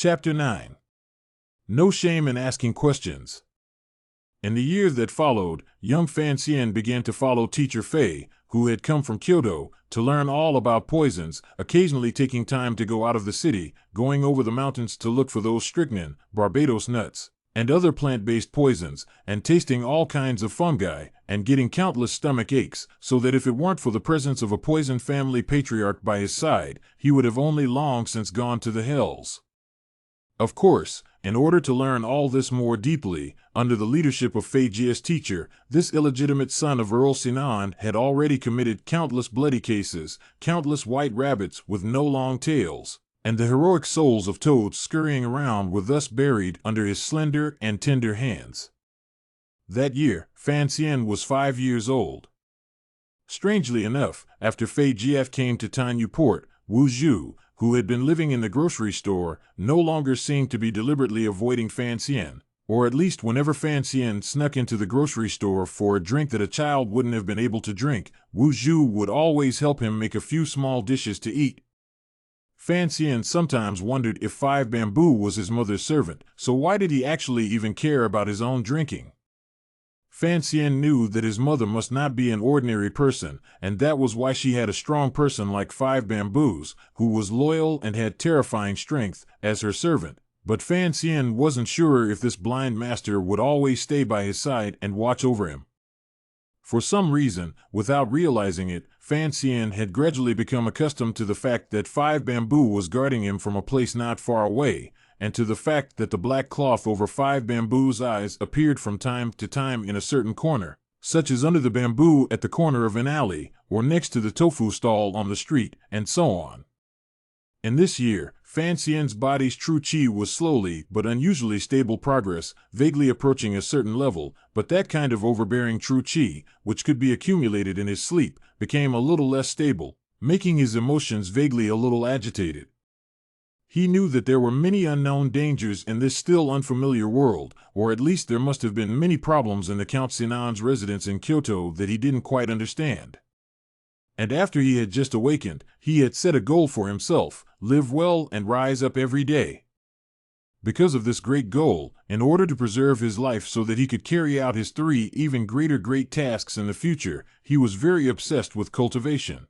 Chapter 9. No Shame in Asking Questions. In the years that followed, young Fan Xian began to follow teacher Fei, who had come from Kyoto, to learn all about poisons, occasionally taking time to go out of the city, going over the mountains to look for those strychnine, Barbados nuts, and other plant-based poisons, and tasting all kinds of fungi, and getting countless stomach aches, so that if it weren't for the presence of a poison family patriarch by his side, he would have only long since gone to the hells. Of course, in order to learn all this more deeply, under the leadership of Fei Jia's teacher, this illegitimate son of Earl Sinan had already committed countless bloody cases, countless white rabbits with no long tails, and the heroic souls of toads scurrying around were thus buried under his slender and tender hands. That year, Fan Xian was 5 years old. Strangely enough, after Fei Jia came to Tanyu Port, Wu Zhu, who had been living in the grocery store, no longer seemed to be deliberately avoiding Fan Xian, or at least whenever Fan Xian snuck into the grocery store for a drink that a child wouldn't have been able to drink, Wu Zhu would always help him make a few small dishes to eat. Fan Xian sometimes wondered if Five Bamboo was his mother's servant, so why did he actually even care about his own drinking? Fan Xian knew that his mother must not be an ordinary person, and that was why she had a strong person like Five Bamboos, who was loyal and had terrifying strength, as her servant. But Fan Xian wasn't sure if this blind master would always stay by his side and watch over him. For some reason, without realizing it, Fan Xian had gradually become accustomed to the fact that Five Bamboo was guarding him from a place not far away, and to the fact that the black cloth over Five Bamboo's eyes appeared from time to time in a certain corner, such as under the bamboo at the corner of an alley, or next to the tofu stall on the street, and so on. In this year, Fan Xian's body's true qi was slowly but unusually stable progress, vaguely approaching a certain level, but that kind of overbearing true qi, which could be accumulated in his sleep, became a little less stable, making his emotions vaguely a little agitated. He knew that there were many unknown dangers in this still unfamiliar world, or at least there must have been many problems in the Count Sinan's residence in Kyoto that he didn't quite understand. And after he had just awakened, he had set a goal for himself: live well and rise up every day. Because of this great goal, in order to preserve his life so that he could carry out his 3 even greater great tasks in the future, he was very obsessed with cultivation.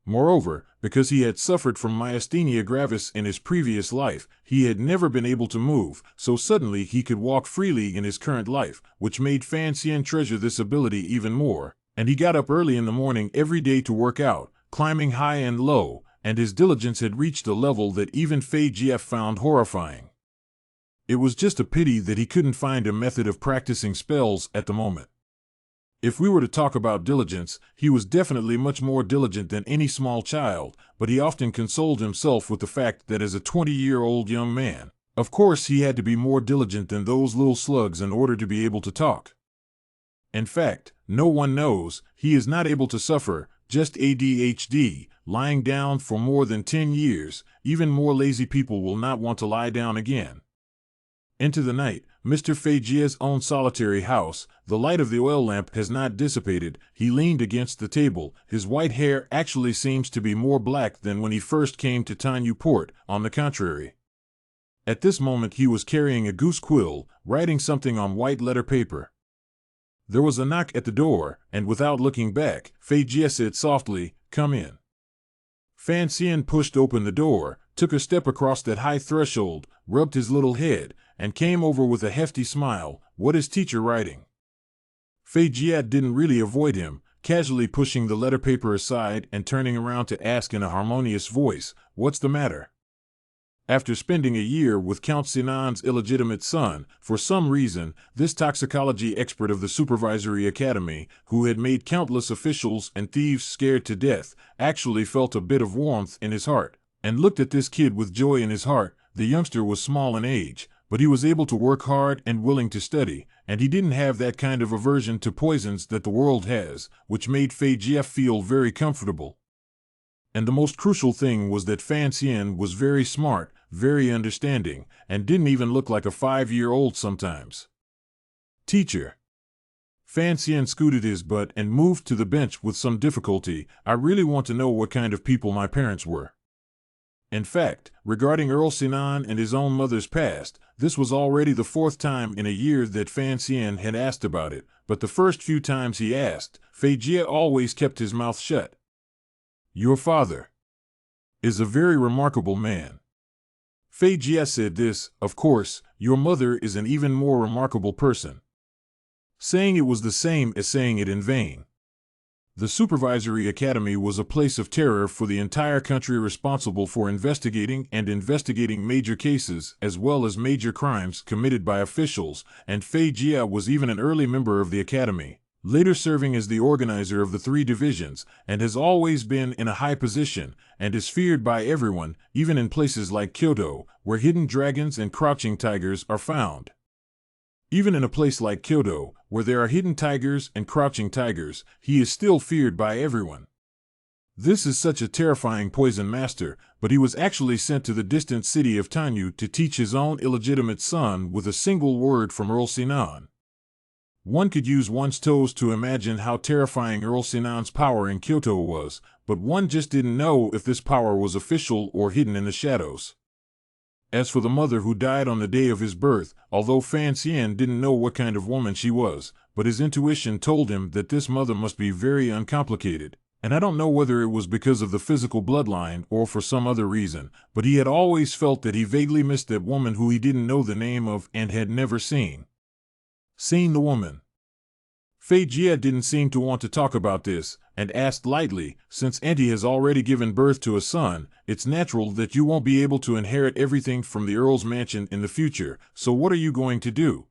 Moreover, because he had suffered from myasthenia gravis in his previous life, he had never been able to move, so suddenly he could walk freely in his current life, which made Fan Xian treasure this ability even more, and he got up early in the morning every day to work out, climbing high and low, and his diligence had reached a level that even Fei Jia found horrifying. It was just a pity that he couldn't find a method of practicing spells at the moment. If we were to talk about diligence, he was definitely much more diligent than any small child, but he often consoled himself with the fact that as a 20-year-old young man, of course he had to be more diligent than those little slugs in order to be able to talk. In fact, no one knows, he is not able to suffer just ADHD, lying down for more than 10 years. Even more lazy people will not want to lie down again. Into the night, Mr. Fei Jia's own solitary house, the light of the oil lamp has not dissipated. He leaned against the table. His white hair actually seems to be more black than when he first came to Tanyu Port, on the contrary. At this moment he was carrying a goose quill, writing something on white letter paper. There was a knock at the door, and without looking back, Fei Jia said softly, "Come in." Fan Xian pushed open the door, took a step across that high threshold, rubbed his little head, and came over with a hefty smile. "What is teacher writing?" Fei Jia didn't really avoid him, casually pushing the letter paper aside and turning around to ask in a harmonious voice, "What's the matter?" After spending a year with Count Sinan's illegitimate son, for some reason, this toxicology expert of the supervisory academy, who had made countless officials and thieves scared to death, actually felt a bit of warmth in his heart, and looked at this kid with joy in his heart. The youngster was small in age, but he was able to work hard and willing to study, and he didn't have that kind of aversion to poisons that the world has, which made Fei Jia feel very comfortable. And the most crucial thing was that Fan Xian was very smart, very understanding, and didn't even look like a 5-year-old sometimes. "Teacher." Fan Xian scooted his butt and moved to the bench with some difficulty. "I really want to know what kind of people my parents were." In fact, regarding Earl Sinan and his own mother's past, this was already the fourth time in a year that Fan Xian had asked about it, but the first few times he asked, Fei Jie always kept his mouth shut. Your father is a very remarkable man. Fei Jie said this. Of course, your mother is an even more remarkable person. Saying it was the same as saying it in vain. The Supervisory Academy was a place of terror for the entire country, responsible for investigating major cases as well as major crimes committed by officials, and Fei Jie was even an early member of the Academy, later serving as the organizer of the 3 divisions, and has always been in a high position, and is feared by everyone, even in places like Kyoto, where hidden dragons and crouching tigers are found. Even in a place like Kyoto, where there are hidden tigers and crouching tigers, he is still feared by everyone. This is such a terrifying poison master, but he was actually sent to the distant city of Tanyu to teach his own illegitimate son with a single word from Earl Sinan. One could use one's toes to imagine how terrifying Earl Sinan's power in Kyoto was, but one just didn't know if this power was official or hidden in the shadows. As for the mother who died on the day of his birth, although Fan Xian didn't know what kind of woman she was, but his intuition told him that this mother must be very uncomplicated, and I don't know whether it was because of the physical bloodline or for some other reason, but he had always felt that he vaguely missed that woman who he didn't know the name of and had never seen. Seen the woman. Fei Jie didn't seem to want to talk about this, and asked lightly, since Auntie has already given birth to a son, it's natural that you won't be able to inherit everything from the Earl's mansion in the future, so what are you going to do?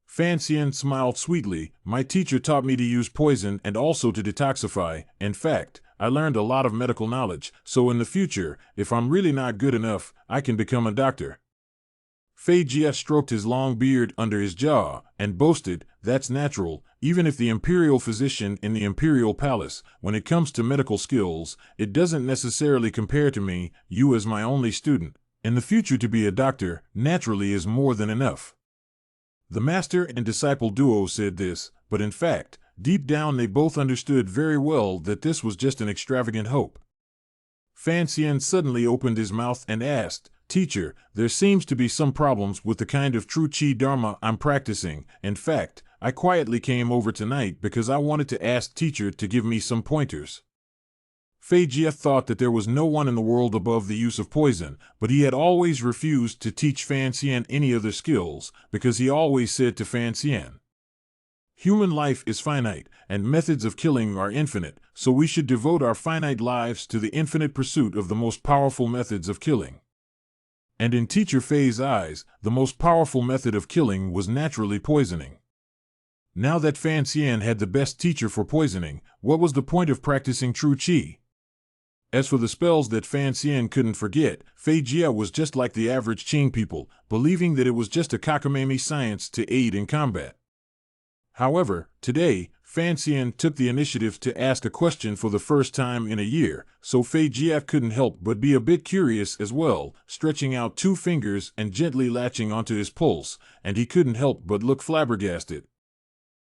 Fan Xian smiled sweetly. My teacher taught me to use poison and also to detoxify. In fact, I learned a lot of medical knowledge, so in the future, if I'm really not good enough, I can become a doctor. Fei Jie stroked his long beard under his jaw, and boasted, that's natural, even if the imperial physician in the imperial palace, when it comes to medical skills, it doesn't necessarily compare to me, you as my only student. In the future to be a doctor, naturally is more than enough. The master and disciple duo said this, but in fact, deep down they both understood very well that this was just an extravagant hope. Fan Xian suddenly opened his mouth and asked, Teacher, there seems to be some problems with the kind of true Qi Dharma I'm practicing. In fact, I quietly came over tonight because I wanted to ask teacher to give me some pointers. Fei Jie thought that there was no one in the world above the use of poison, but he had always refused to teach Fan Xian any other skills, because he always said to Fan Xian, human life is finite, and methods of killing are infinite, so we should devote our finite lives to the infinite pursuit of the most powerful methods of killing. And in Teacher Fei's eyes, the most powerful method of killing was naturally poisoning. Now that Fan Xian had the best teacher for poisoning, what was the point of practicing true Qi? As for the spells that Fan Xian couldn't forget, Fei Jie was just like the average Qing people, believing that it was just a cockamamie science to aid in combat. However, today, Fan Xian took the initiative to ask a question for the first time in a year, so Fei Jie couldn't help but be a bit curious as well, stretching out 2 fingers and gently latching onto his pulse, and he couldn't help but look flabbergasted.